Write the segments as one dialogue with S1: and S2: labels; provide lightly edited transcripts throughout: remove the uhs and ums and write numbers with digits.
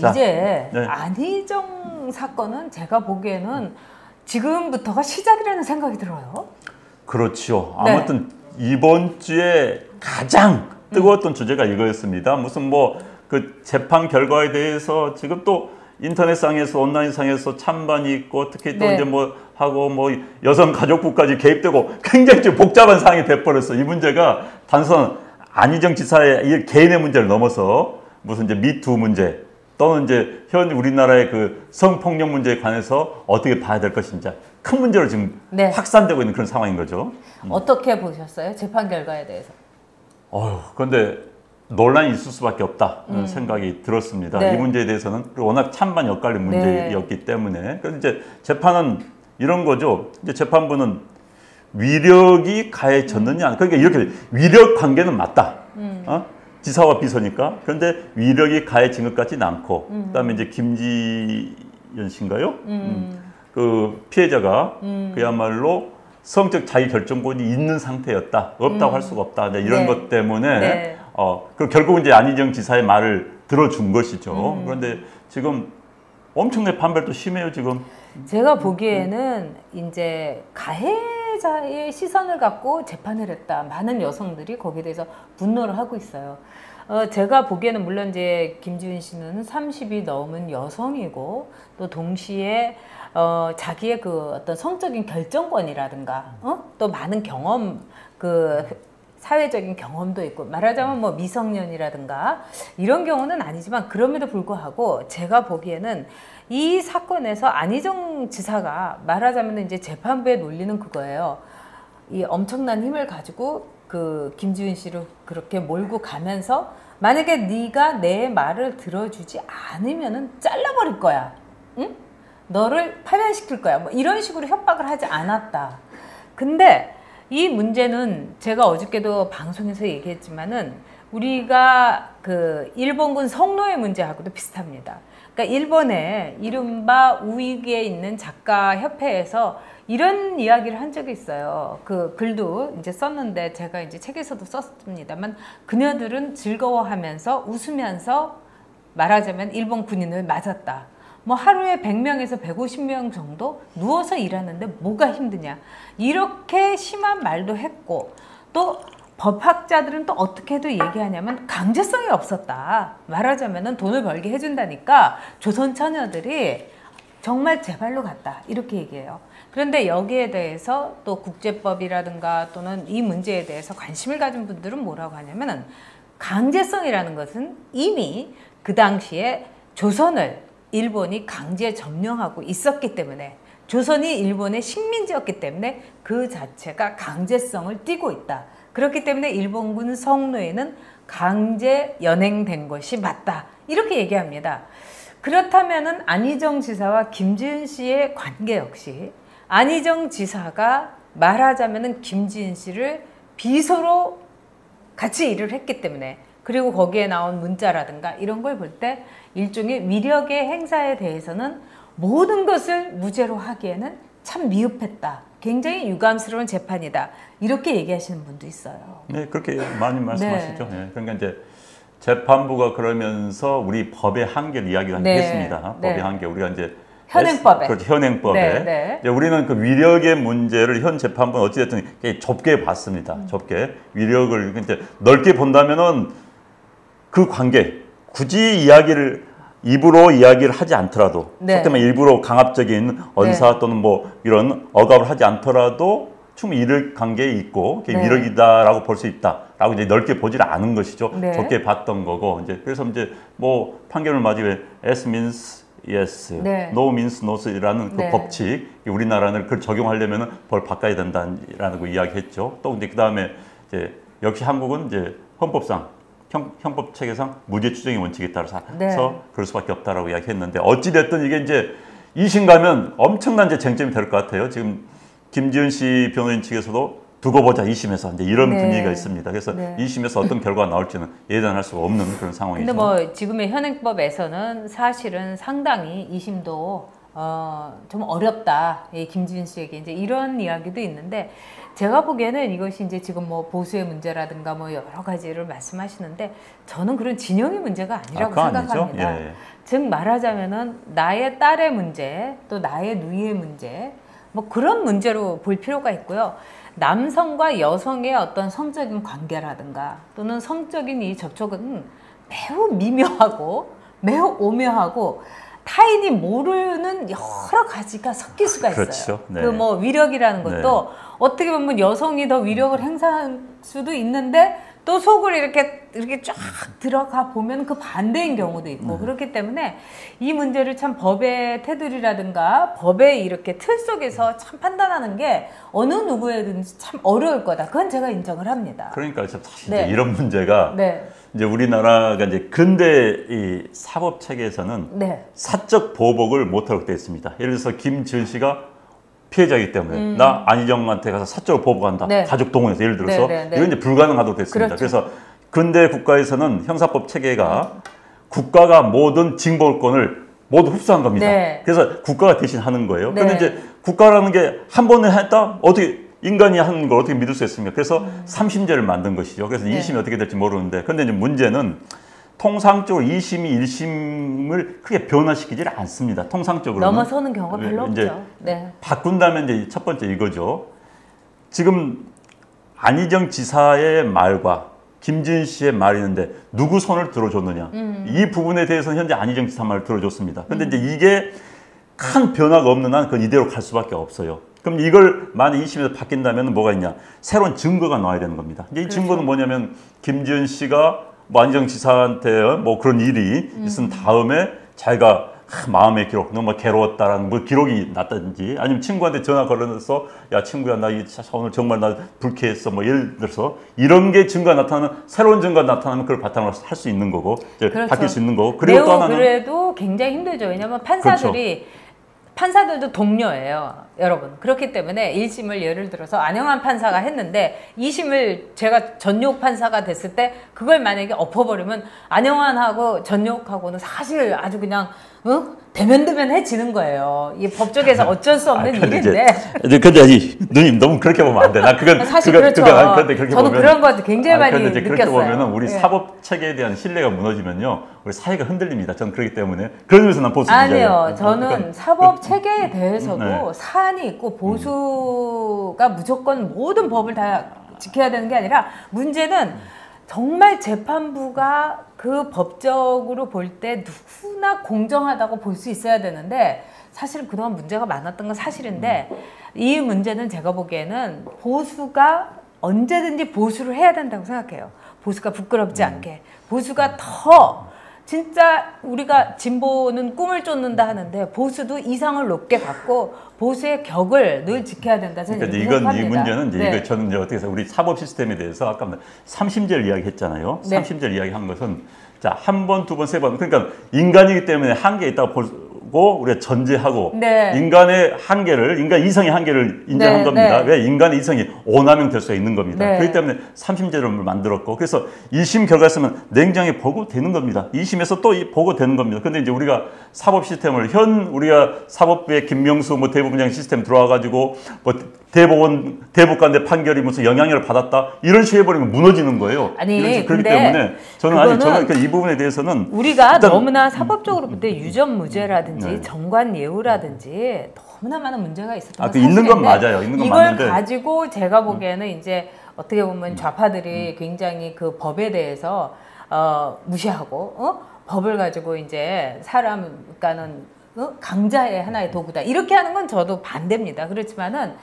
S1: 자,
S2: 이제
S1: 네.
S2: 안희정 사건은 제가 보기에는 지금부터가 시작이라는 생각이 들어요.
S1: 그렇죠.
S2: 네.
S1: 아무튼 이번 주에 가장 뜨거웠던 주제가 이거였습니다. 무슨 뭐 그 재판 결과에 대해서 지금 또 인터넷상에서 온라인상에서 찬반이 있고 특히 또
S2: 네.
S1: 이제 뭐 하고 뭐 여성가족부까지 개입되고 굉장히 좀 복잡한 상황이 돼버렸어. 이 문제가 단순 안희정 지사의 이 개인의 문제를 넘어서 무슨 이제 미투 문제 또는 이제 현 우리나라의 그 성폭력 문제에 관해서 어떻게 봐야 될 것인지 큰 문제로 지금
S2: 네.
S1: 확산되고 있는 그런 상황인 거죠.
S2: 어떻게 보셨어요? 재판 결과에 대해서?
S1: 그런데 논란이 있을 수밖에 없다는 생각이 들었습니다.
S2: 네.
S1: 이 문제에 대해서는 워낙 찬반 엇갈린 문제였기 때문에. 그래서 이제 재판은 이런 거죠. 이제 재판부는 위력이 가해졌느냐. 그러니까 이렇게 위력 관계는 맞다. 지사와 비서니까. 그런데 위력이 가해진 것 같지는 않고. 그다음에 이제 김지연 씨인가요? 그 피해자가 그야말로 성적 자기 결정권이 있는 상태였다. 없다고 할 수가 없다. 이런
S2: 네.
S1: 것 때문에
S2: 네.
S1: 그 결국 이제 안희정 지사의 말을 들어준 것이죠. 그런데 지금 엄청나게 반발도 심해요, 지금.
S2: 제가 보기에는 이제 가해자의 시선을 갖고 재판을 했다. 많은 여성들이 거기에 대해서 분노를 하고 있어요. 제가 보기에는 물론 이제 김지은 씨는 30이 넘은 여성이고 또 동시에 자기의 그 어떤 성적인 결정권이라든가 또 많은 경험 그 사회적인 경험도 있고 말하자면 뭐 미성년이라든가 이런 경우는 아니지만 그럼에도 불구하고 제가 보기에는 이 사건에서 안희정 지사가 말하자면 이제 재판부의 논리는 그거예요. 이 엄청난 힘을 가지고 그 김지은 씨를 그렇게 몰고 가면서 만약에 네가 내 말을 들어주지 않으면은 잘라버릴 거야. 응? 너를 파면시킬 거야. 뭐 이런 식으로 협박을 하지 않았다. 근데 이 문제는 제가 어저께도 방송에서 얘기했지만은 우리가 그 일본군 성노예 문제하고도 비슷합니다. 그러니까 일본의 이른바 우익에 있는 작가 협회에서 이런 이야기를 한 적이 있어요. 그 글도 이제 썼는데 제가 이제 책에서도 썼습니다만 그녀들은 즐거워하면서 웃으면서 말하자면 일본 군인을 맞았다. 뭐 하루에 100명에서 150명 정도 누워서 일하는데 뭐가 힘드냐. 이렇게 심한 말도 했고 또 법학자들은 또 어떻게도 얘기하냐면 강제성이 없었다. 말하자면 돈을 벌게 해준다니까 조선 처녀들이 정말 제 발로 갔다. 이렇게 얘기해요. 그런데 여기에 대해서 또 국제법이라든가 또는 이 문제에 대해서 관심을 가진 분들은 뭐라고 하냐면은 강제성이라는 것은 이미 그 당시에 조선을 일본이 강제 점령하고 있었기 때문에 조선이 일본의 식민지였기 때문에 그 자체가 강제성을 띠고 있다. 그렇기 때문에 일본군 성노예는 강제 연행된 것이 맞다. 이렇게 얘기합니다. 그렇다면은 안희정 지사와 김지은 씨의 관계 역시 안희정 지사가 말하자면은 김지은 씨를 비서로 같이 일을 했기 때문에 그리고 거기에 나온 문자라든가 이런 걸 볼 때 일종의 위력의 행사에 대해서는 모든 것을 무죄로 하기에는 참 미흡했다. 굉장히 유감스러운 재판이다. 이렇게 얘기하시는 분도 있어요.
S1: 네, 그렇게 많이 말씀하시죠. 네. 그러니까 이제 재판부가 그러면서 우리 법의 한계를 이야기를
S2: 네.
S1: 했습니다. 법의 한계. 우리가 이제
S2: 현행법에.
S1: 그렇죠. 현행법에.
S2: 네.
S1: 이제 우리는 그 위력의 문제를 현 재판부는 어찌됐든 좁게 봤습니다. 좁게. 위력을 이제 넓게 본다면은 그 관계, 굳이 이야기를 입으로 이야기를 하지 않더라도, 속된 말 일부러 강압적인 언사 또는 뭐 이런 억압을 하지 않더라도 충분히 이럴 관계에 있고 위력이다라고 볼 수 있다라고 이제 넓게 보지를 않은 것이죠. 좁게 봤던 거고 이제 그래서 이제 뭐 판결을 맞이해 yes means yes, no means no라는 그 법칙 우리나라는 그걸 적용하려면은 벌 바꿔야 된다라는 거 이야기했죠. 또 이제 그 다음에 이제 역시 한국은 이제 헌법상 형법 체계상 무죄 추정의 원칙에 따라서 그럴 수밖에 없다라고 이야기했는데 어찌됐든 이게 이제 2심 가면 엄청난 이제 쟁점이 될 것 같아요. 지금 김지은 씨 변호인 측에서도 두고 보자 2심에서 이제 이런 분위기가 있습니다. 그래서 2심에서 어떤 결과가 나올지는 예단할 수가 없는 그런 상황이죠.
S2: 근데 뭐 지금의 현행법에서는 사실은 상당히 2심도 좀 어렵다. 이 김지은 씨에게 이제 이런 이야기도 있는데 제가 보기에는 이것이 이제 지금 뭐 보수의 문제라든가 뭐 여러 가지를 말씀하시는데 저는 그런 진영의 문제가 아니라고 생각합니다. 예. 즉 말하자면은 나의 딸의 문제, 또 나의 누이의 문제, 뭐 그런 문제로 볼 필요가 있고요. 남성과 여성의 어떤 성적인 관계라든가 또는 성적인 이 접촉은 매우 미묘하고 매우 오묘하고 타인이 모르는 여러 가지가 섞일 수가 있어요.
S1: 그렇죠. 네.
S2: 그 뭐 위력이라는 것도 네. 어떻게 보면 여성이 더 위력을 행사할 수도 있는데 또 속을 이렇게 쫙 들어가 보면 그 반대인 경우도 있고 그렇기 때문에 이 문제를 참 법의 테두리라든가 법의 이렇게 틀 속에서 참 판단하는 게 어느 누구에든지 참 어려울 거다. 그건 제가 인정을 합니다.
S1: 그러니까 사실 네. 이런 문제가
S2: 네.
S1: 이제 우리나라가 이제 근대 이 사법 체계에서는 네. 사적 보복을 못하도록 되어 있습니다. 예를 들어서 김지은 씨가 피해자이기 때문에 나 안희정한테 가서 사적으로 보복한다. 네. 가족 동원해서 예를 들어서 이건 이제 불가능하도록 됐습니다. 그렇죠. 그래서 근대 국가에서는 형사법 체계가 국가가 모든 징벌권을 모두 흡수한 겁니다. 네. 그래서 국가가 대신 하는 거예요. 네. 그런데 이제 국가라는 게 한 번에 했다? 어떻게 인간이 하는 걸 어떻게 믿을 수 있습니까? 그래서 3심제를 만든 것이죠. 그래서 네. 2심이 어떻게 될지 모르는데 그런데 이제 문제는 통상적으로 2심이 1심을 크게 변화시키질 않습니다. 통상적으로
S2: 넘어서는 경우가 별로 없죠. 네.
S1: 바꾼다면 이제 첫 번째 이거죠. 지금 안희정 지사의 말과 김지은 씨의 말이 있는데 누구 손을 들어줬느냐. 이 부분에 대해서는 현재 안희정 지사 말을 들어줬습니다. 그런데 이제 이게 큰 변화가 없는 한 그건 이대로 갈 수밖에 없어요. 그럼 이걸 만약 2심에서 바뀐다면 뭐가 있냐. 새로운 증거가 나와야 되는 겁니다. 이제 이 그렇죠. 증거는 뭐냐면 김지은 씨가 뭐 안희정 지사한테 뭐 그런 일이 있은 다음에 자기가 마음의 기록, 너무 괴로웠다라는 뭐 기록이 났다든지 아니면 친구한테 전화 걸어서 야 친구야 나 오늘 정말 나 불쾌했어 뭐 예를 들어서 이런 게 증거가 나타나면 새로운 증거가 나타나면 그걸 바탕으로 할 수 있는 거고 그렇죠. 바뀔 수 있는 거고
S2: 그리고 또 하나는 그래도 굉장히 힘들죠. 왜냐하면 판사들이 그렇죠. 판사들도 동료예요, 여러분. 그렇기 때문에 1심을 예를 들어서 안영환 판사가 했는데 2심을 제가 전욕 판사가 됐을 때 그걸 만약에 엎어버리면 안영환하고 전욕하고는 사실 아주 그냥 대면대면해지는 거예요. 이 법조계에서 어쩔 수 없는 일인데.
S1: 근데 누님 너무 그렇게 보면 안 돼. 나 그건
S2: 사실 그렇죠.
S1: 그런데 그렇게
S2: 저는
S1: 보면,
S2: 그런 거 굉장히 많이 느꼈어요.
S1: 그렇게 보면은 우리 사법 체계에 대한 신뢰가 무너지면요, 우리 사회가 흔들립니다. 저는 그렇기 때문에 그런 점에서 난 보수주의자예요.
S2: 아니요, 저는 사법 체계에 대해서도 사안이 있고 보수가 무조건 모든 법을 다 지켜야 되는 게 아니라 문제는. 정말 재판부가 그 법적으로 볼 때 누구나 공정하다고 볼 수 있어야 되는데 사실 그동안 문제가 많았던 건 사실인데 이 문제는 제가 보기에는 보수가 언제든지 보수를 해야 된다고 생각해요. 보수가 부끄럽지 않게. 보수가 더 진짜 우리가 진보는 꿈을 쫓는다 하는데 보수도 이상을 높게 갖고 보수의 격을 늘 지켜야 된다. 저는
S1: 그러니까 이건 이 문제는 이제 이거 저는 이제 어떻게 해서 우리 사법 시스템에 대해서 아까 3심제를 이야기했잖아요.
S2: 네.
S1: 3심제를 이야기한 것은 자, 한 번, 두 번, 세 번. 그러니까 인간이기 때문에 한계에 있다고 보고 우리가 전제하고 인간의 한계를 인간 이성의 한계를 인정한 겁니다. 왜 인간의 이성이 오남용 될 수 있는 겁니다. 그렇기 때문에 3심제를 만들었고 그래서 2심 결과 있으면 냉정히 보고되는 겁니다. 2심에서 또 보고되는 겁니다. 근데 이제 우리가 사법 시스템을 우리가 사법부의 김명수 뭐 대법원장 시스템 들어와 가지고 뭐 대법관의 판결이 무슨 영향력을 받았다 이런 식으로 해버리면 무너지는 거예요.
S2: 아니
S1: 그렇기 때문에 저는 이 부분에 대해서는
S2: 우리가 너무나 사법적으로 볼 때 유전무죄라든지 정관예우라든지 너무나 많은 문제가 있었던 건
S1: 있는 건 맞아요. 있는 건
S2: 이걸
S1: 맞는데.
S2: 가지고 제가 보기에는 이제 어떻게 보면 좌파들이 굉장히 그 법에 대해서 무시하고 법을 가지고 이제 그러니까는 강자의 하나의 도구다 이렇게 하는 건 저도 반대입니다. 그렇지만은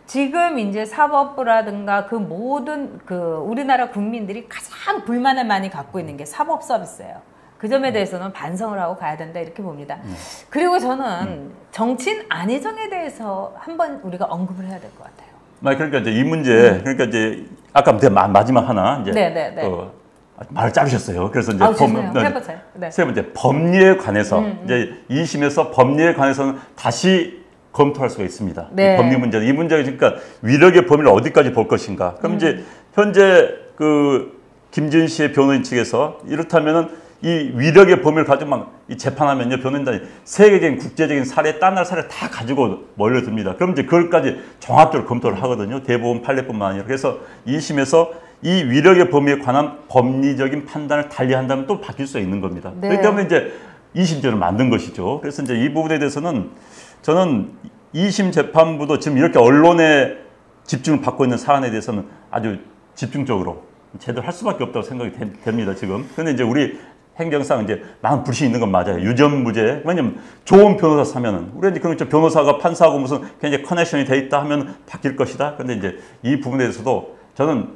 S2: 지금 이제 사법부라든가 그 모든 우리나라 국민들이 가장 불만을 많이 갖고 있는 게 사법 서비스예요. 그 점에 대해서는 반성을 하고 가야 된다 이렇게 봅니다. 그리고 저는 정치인 안희정에 대해서 한번 우리가 언급을 해야 될 것 같아요.
S1: 그러니까 이제 이 문제, 그러니까 이제 아까 마지막 하나 이제 말을 자르셨어요. 그래서 이제
S2: 해보세요.
S1: 세 번째 법리에 관해서 이제 2심에서 법리에 관해서는 다시 검토할 수가 있습니다. 이 법리 문제는 이 문제가 그러니까 위력의 범위를 어디까지 볼 것인가. 그럼 이제 현재 김지은 씨의 변호인 측에서 이렇다면은 이 위력의 범위를 가지고 막 이 재판하면요, 변호인단이 세계적인 국제적인 사례, 딴 나라 사례 다 가지고 몰려듭니다. 그럼 이제 그걸까지 종합적으로 검토를 하거든요. 대법원 판례뿐만 아니라. 그래서 2심에서 이 위력의 범위에 관한 법리적인 판단을 달리한다면 또 바뀔 수 있는 겁니다.
S2: 네.
S1: 그렇기 때문에 이제 2심제를 만든 것이죠. 그래서 이제 이 부분에 대해서는 저는 2심 재판부도 지금 이렇게 언론에 집중을 받고 있는 사안에 대해서는 아주 집중적으로 제대로 할 수밖에 없다고 생각이 됩니다, 지금. 근데 이제 우리 행정상 이제 많은 불신이 있는 건 맞아요. 유전무죄. 왜냐면 좋은 변호사 사면은, 우리 이제 그런 변호사가 판사하고 무슨 굉장히 커넥션이 돼 있다 하면 바뀔 것이다. 근데 이제 이 부분에 대해서도 저는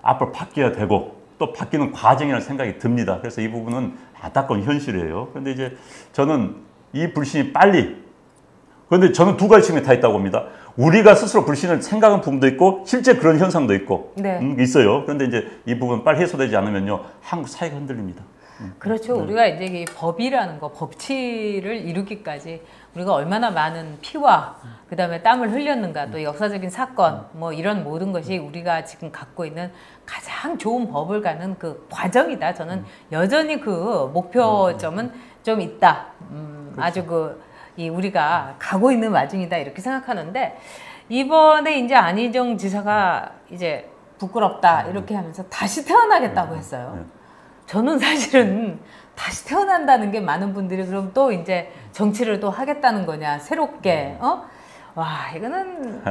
S1: 앞으로 바뀌어야 되고 또 바뀌는 과정이라는 생각이 듭니다. 그래서 이 부분은 안타까운 현실이에요. 근데 이제 저는 이 불신이 빨리, 그런데 저는 두 가지 측면이 다 있다고 봅니다. 우리가 스스로 불신을 생각한 부분도 있고 실제 그런 현상도 있고
S2: 네.
S1: 있어요. 그런데 이제 이 부분 빨리 해소되지 않으면요, 한국 사회가 흔들립니다.
S2: 그렇죠. 우리가 이제 이 법이라는 거, 법치를 이루기까지 우리가 얼마나 많은 피와 그다음에 땀을 흘렸는가, 또 역사적인 사건, 뭐 이런 모든 것이 우리가 지금 갖고 있는 가장 좋은 법을 가는 그 과정이다. 저는 여전히 그 목표점은 좀 있다. 아주 이 우리가 가고 있는 와중이다, 이렇게 생각하는데, 이번에 이제 안희정 지사가 이제 부끄럽다 이렇게 하면서 다시 태어나겠다고 했어요. 저는 사실은 다시 태어난다는 게, 많은 분들이 그럼 또 이제 정치를 또 하겠다는 거냐, 새롭게, 와, 이거는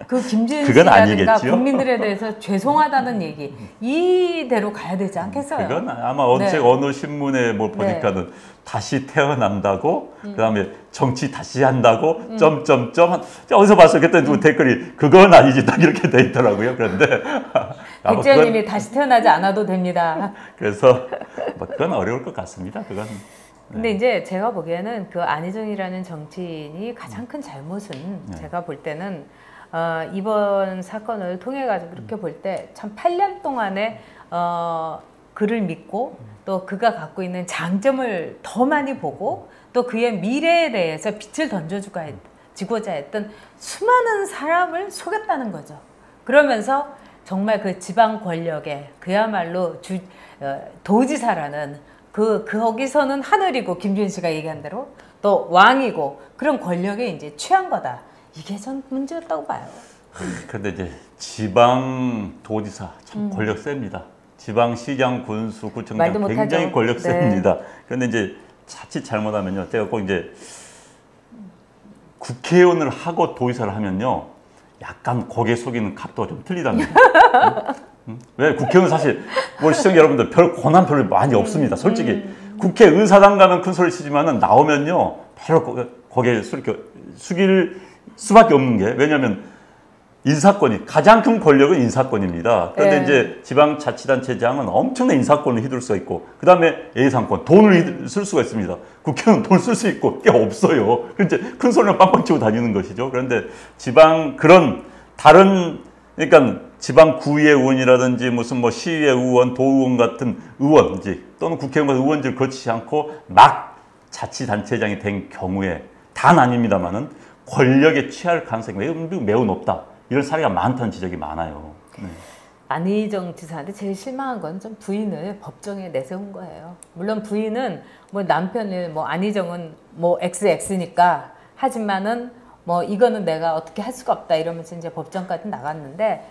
S2: 그 김지은 씨라든가 국민들에 대해서 죄송하다는 얘기, 이대로 가야 되지 않겠어요?
S1: 그건 아마 어느 신문에 뭐 보니까는 네. 다시 태어난다고, 그다음에 정치 다시 한다고, 점점점, 어디서 봤어요? 그랬더니 댓글이 그건 아니지, 딱 이렇게 돼 있더라고요. 그런데
S2: 백제님이 다시 태어나지 않아도 됩니다.
S1: 그래서 뭐 그건 어려울 것 같습니다. 그건.
S2: 근데 이제 제가 보기에는 그 안희정이라는 정치인이 가장 큰 잘못은, 제가 볼 때는 이번 사건을 통해 가지고 그렇게 볼 때 참 8년 동안에 그를 믿고 또 그가 갖고 있는 장점을 더 많이 보고 또 그의 미래에 대해서 빛을 던져주고자 했던 수많은 사람을 속였다는 거죠. 그러면서 정말 그 지방 권력에 그야말로 도지사라는 거기서는 하늘이고, 김주현 씨가 얘기한 대로 또 왕이고, 그런 권력에 이제 취한 거다. 이게 전 문제였다고 봐요.
S1: 그런데 이제 지방 도지사 참 권력 셉니다. 지방 시장, 군수, 구청장 굉장히 권력 셉니다. 네. 그런데 이제 자칫 잘못하면요, 제가 꼭 이제 국회의원을 하고 도지사를 하면요, 약간 고개 속이는 값도 좀 틀리답니다. 왜? 국회의원 사실 뭐 시청자 여러분들 별 권한 별로 많이 없습니다. 솔직히 국회의사당 가면 큰 소리 치지만은 나오면요 별로 고개 숙일 수밖에 없는 게, 왜냐하면 인사권이, 가장 큰 권력은 인사권입니다. 그런데 이제 지방자치단체장은 엄청난 인사권을 휘둘 수가 있고, 그 다음에 예산권, 돈을 쓸 수가 있습니다. 국회의원은 돈 쓸 수 있고 꽤 없어요. 이제 큰 소리를 빵빵 치고 다니는 것이죠. 그런데 지방 그런 다른, 그러니까 지방 구의회 의원이라든지 무슨 뭐 시의회 의원, 도의원 같은 의원지 또는 국회의원 같은 의원직을 거치지 않고 막 자치단체장이 된 경우에, 단 아닙니다만은 권력에 취할 가능성이 매우 높다. 이런 사례가 많다는 지적이 많아요. 네.
S2: 안희정 지사한테 제일 실망한 건 좀 부인을 법정에 내세운 거예요. 물론 부인은 뭐 남편을 뭐 안희정은 뭐 XX니까 하지만은 뭐 이거는 내가 어떻게 할 수가 없다 이러면서 이제 법정까지 나갔는데,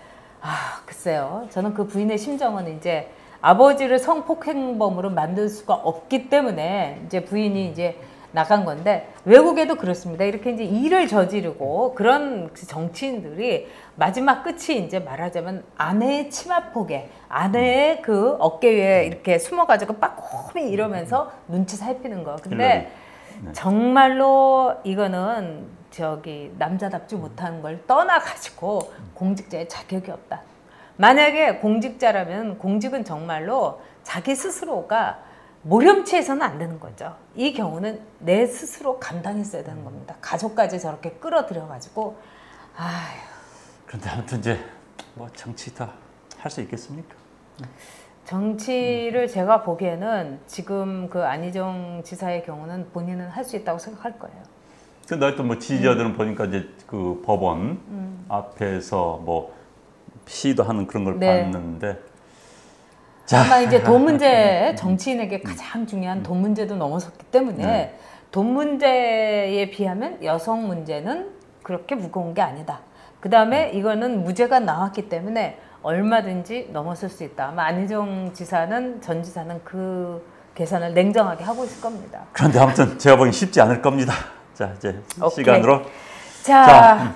S2: 글쎄요. 저는 그 부인의 심정은 이제 아버지를 성폭행범으로 만들 수가 없기 때문에 이제 부인이 이제 나간 건데, 외국에도 그렇습니다. 이렇게 이제 일을 저지르고 그런 정치인들이 마지막 끝이 이제 말하자면 아내의 치마폭에, 아내의 그 어깨 위에 이렇게 숨어가지고 빠꼼히 이러면서 눈치 살피는 거. 근데 정말로 이거는 남자답지 못한 걸 떠나가지고 공직자의 자격이 없다. 만약에 공직자라면 공직은 정말로 자기 스스로가 모렴치해서는 안 되는 거죠. 이 경우는 내 스스로 감당했어야 되는 겁니다. 가족까지 저렇게 끌어들여가지고,
S1: 그런데 아무튼 이제 뭐 정치 다 할 수 있겠습니까?
S2: 정치를 제가 보기에는 지금 그 안희정 지사의 경우는 본인은 할 수 있다고 생각할 거예요.
S1: 근데 하여튼 뭐 지지자들은 보니까 이제 그 법원 앞에서 뭐 시위도 하는 그런 걸 봤는데,
S2: 아마 이제 돈 문제, 정치인에게 가장 중요한 돈 문제도 넘어섰기 때문에 돈 문제에 비하면 여성 문제는 그렇게 무거운 게 아니다. 그 다음에 이거는 무죄가 나왔기 때문에 얼마든지 넘어설 수 있다. 아마 안희정 지사는, 전 지사는 그 계산을 냉정하게 하고 있을 겁니다.
S1: 그런데 아무튼 제가 보기엔 쉽지 않을 겁니다. 자, 이제
S2: 오케이.
S1: 시간으로.
S2: 자